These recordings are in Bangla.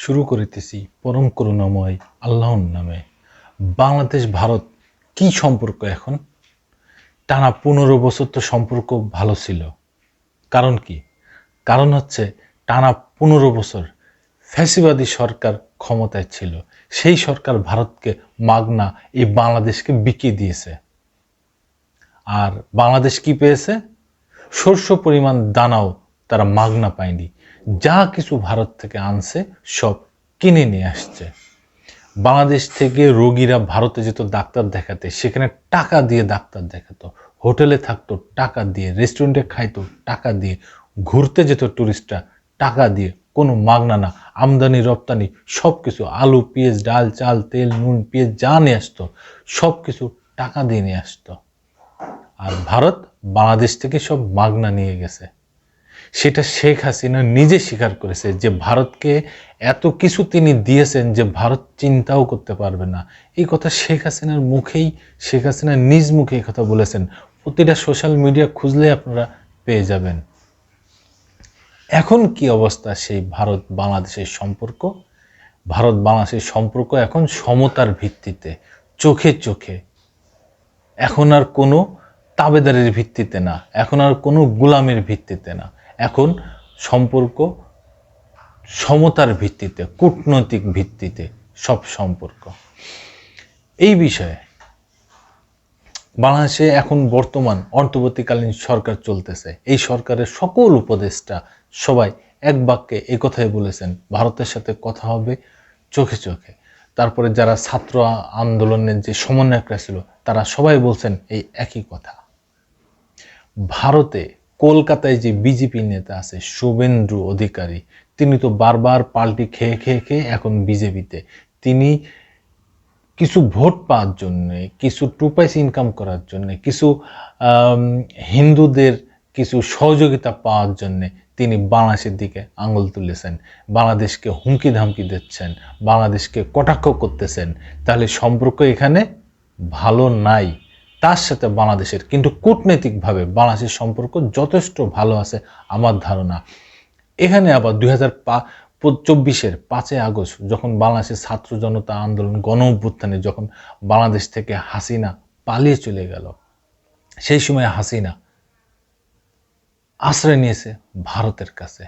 শুরু করিতেছি পরম করুণাময় আল্লাহর নামে। বাংলাদেশ ভারত কি সম্পর্ক এখন? টানা 15 বছর তো সম্পর্ক ভালো ছিল। কারণ কি? কারণ হচ্ছে টানা 15 বছর ফ্যাসিবাদী সরকার ক্ষমতায় ছিল। সেই সরকার ভারতকে মাগনা এই বাংলাদেশকে বিকিয়ে দিয়েছে। আর বাংলাদেশ কি পেয়েছে? শস্য পরিমাণ দানাও তারা মাগনা পায়নি। যা কিছু ভারত থেকে আনছে সব কিনে নিয়ে আসছে। বাংলাদেশ থেকে রোগীরা ভারতে যেত ডাক্তার দেখাতে, সেখানে টাকা দিয়ে ডাক্তার দেখাতো, হোটেলে থাকতো টাকা দিয়ে, রেস্টুরেন্টে খাইতো টাকা দিয়ে, ঘুরতে যেত টুরিস্টরা টাকা দিয়ে, কোনো মাগনা না। আমদানি রপ্তানি সব কিছু, আলু পেঁয়াজ ডাল চাল তেল নুন পেঁয়াজ যা নিয়ে আসতো সব কিছু টাকা দিয়ে নিয়ে আসতো। আর ভারত বাংলাদেশ থেকে সব মাগনা নিয়ে গেছে। সেটা শেখ হাসিনা নিজে স্বীকার করেছে যে ভারতকে এত কিছু তিনি দিয়েছেন যে ভারত চিন্তাও করতে পারবে না। এই কথা শেখ হাসিনার মুখেই, শেখ হাসিনা নিজ মুখে এই কথা বলেছেন। প্রতিটা সোশ্যাল মিডিয়া খুঁজলে আপনারা পেয়ে যাবেন। এখন কি অবস্থা সেই ভারত বাংলাদেশের সম্পর্ক? ভারত বাংলাদেশের সম্পর্ক এখন সমতার ভিত্তিতে, চোখে চোখে। এখন আর কোনো তাবেদারের ভিত্তিতে না, এখন আর কোনো গোলামের ভিত্তিতে না। এখন সম্পর্ক সমতার ভিত্তিতে, কূটনৈতিক ভিত্তিতে সব সম্পর্ক। এই বিষয়ে বাংলাদেশে এখন বর্তমান অন্তর্বর্তীকালীন সরকার চলতেছে। এই সরকারের সকল উপদেষ্টা সবাই এক বাক্যে এই কথাই বলেছেন, ভারতের সাথে কথা হবে চোখে চোখে। তারপরে যারা ছাত্র আন্দোলনের যে সমন্বয়করা ছিল তারা সবাই বলছেন এই একই কথা। ভারতে কলকাতায় যে বিজেপি নেতা আছে শুভেন্দু অধিকারী, তিনি তো বারবার পাল্টি খেয়ে খেয়ে খেয়ে এখন বিজেপিতে। তিনি কিছু ভোট পাওয়ার জন্যে, কিছু 2 পয়সা ইনকাম করার জন্যে, কিছু হিন্দুদের কিছু সহযোগিতা পাওয়ার জন্যে তিনি বাংলাদেশের দিকে আঙুল তুলেছেন, বাংলাদেশকে হুমকি ধামকি দিচ্ছেন, বাংলাদেশকে কটাক্ষ করতেছেন। তাহলে সম্পর্ক এখানে ভালো নাই তার সাথে বাংলাদেশের, কিন্তু কূটনৈতিকভাবে বাংলাদেশের সম্পর্ক যথেষ্ট ভালো আছে আমার ধারণা। এখানে আবার 2024-এর 5 আগস্ট যখন বাংলাদেশের ছাত্র জনতা আন্দোলন গণ অভ্যুত্থানে যখন বাংলাদেশ থেকে হাসিনা পালিয়ে চলে গেল, সেই সময় হাসিনা আশ্রয় নিয়েছে ভারতের কাছে।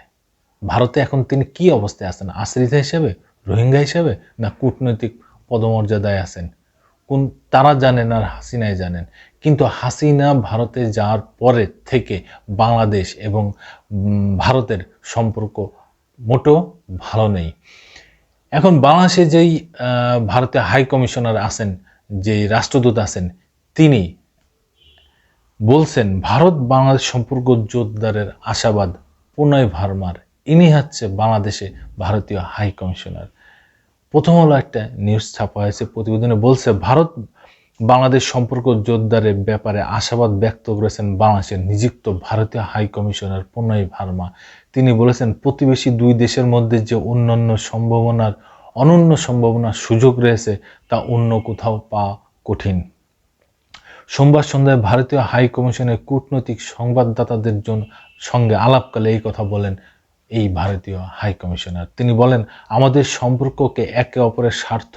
ভারতে এখন তিনি কি অবস্থায় আছেন? আশ্রিতা হিসেবে, রোহিঙ্গা হিসেবে, না কূটনৈতিক পদমর্যাদায় আছেন? কোন তারা জানেন আর হাসিনাই জানেন। কিন্তু হাসিনা ভারতে যাওয়ার পরে থেকে বাংলাদেশ এবং ভারতের সম্পর্ক মোটেও ভালো নেই। এখন বাংলাদেশে যেই ভারতে হাই কমিশনার আছেন, যে রাষ্ট্রদূত আছেন, তিনি বলছেন ভারত বাংলাদেশ সম্পর্ক জোরদারের আশাবাদ প্রণয় ভার্মার। ইনি হচ্ছে বাংলাদেশে ভারতীয় হাই কমিশনার। প্রথম হলো একটা নিউজ ছাপা হয়েছে, প্রতিবেদনে বলছে ভারত বাংলাদেশ সম্পর্ক জোরদারের ব্যাপারে আশাবাদ ব্যক্ত করেছেন বাংলাদেশের নিযুক্ত ভারতীয় হাই কমিশনার প্রণয় ভার্মা। তিনি বলেছেন প্রতিবেশী দুই দেশের মধ্যে যে অনন্য সম্ভাবনার সুযোগ রয়েছে তা অন্য কোথাও পাওয়া কঠিন। সোমবার সন্ধ্যায় ভারতীয় হাই কমিশনের কূটনৈতিক সংবাদদাতাদের সঙ্গে আলাপকালে এই কথা বলেন এই ভারতীয় হাই কমিশনার। তিনি বলেন, আমাদের সম্পর্ককে একে অপরের স্বার্থ,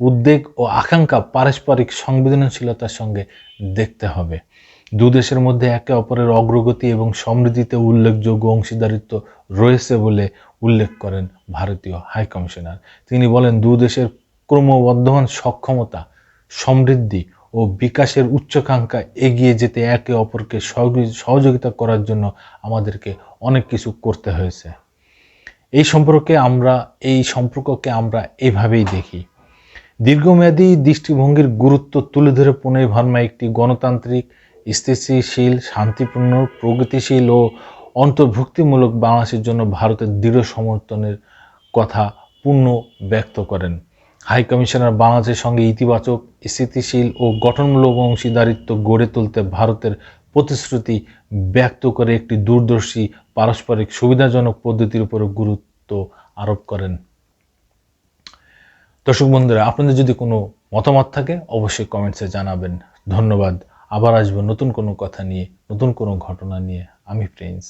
উদ্বেগ ও আকাঙ্ক্ষা পারস্পরিক সংবেদনশীলতার সঙ্গে দেখতে হবে। দুদেশের মধ্যে একে অপরের অগ্রগতি এবং সমৃদ্ধিতে উল্লেখযোগ্য অংশীদারিত্ব রয়েছে বলে উল্লেখ করেন ভারতীয় হাই কমিশনার। তিনি বলেন, দুদেশের ক্রমবর্ধমান সক্ষমতা, সমৃদ্ধি ও বিকাশের উচ্চাকাঙ্ক্ষা এগিয়ে যেতে একে অপরকে সহযোগিতা করার জন্য আমাদেরকে অনেক কিছু করতে হয়েছে। এই সম্পর্ককে আমরা এইভাবেই দেখি। দীর্ঘমেয়াদী দৃষ্টিভঙ্গির গুরুত্ব তুলে ধরে প্রণয় ভার্মা একটি গণতান্ত্রিক, স্থিতিশীল, শান্তিপূর্ণ, প্রগতিশীল ও অন্তর্ভুক্তিমূলক বাংলাদেশের জন্য ভারতের দৃঢ় সমর্থনের কথা পূর্ণ ব্যক্ত করেন। হাই কমিশনার বাংলাদেশের সঙ্গে ইতিবাচক, স্থিতিশীল ও গঠনমূলক অংশীদারিত্ব গড়ে তুলতে ভারতের প্রতিশ্রুতি ব্যক্ত করে একটি দূরদর্শী, পারস্পরিক সুবিধাজনক পদ্ধতির উপর গুরুত্ব আরোপ করেন। দর্শক বন্ধুরা, আপনাদের যদি কোনো মতামত থাকে অবশ্যই কমেন্টসে জানাবেন। ধন্যবাদ। আবার আসবো নতুন কোনো কথা নিয়ে, নতুন কোনো ঘটনা নিয়ে। আমি প্রিন্স।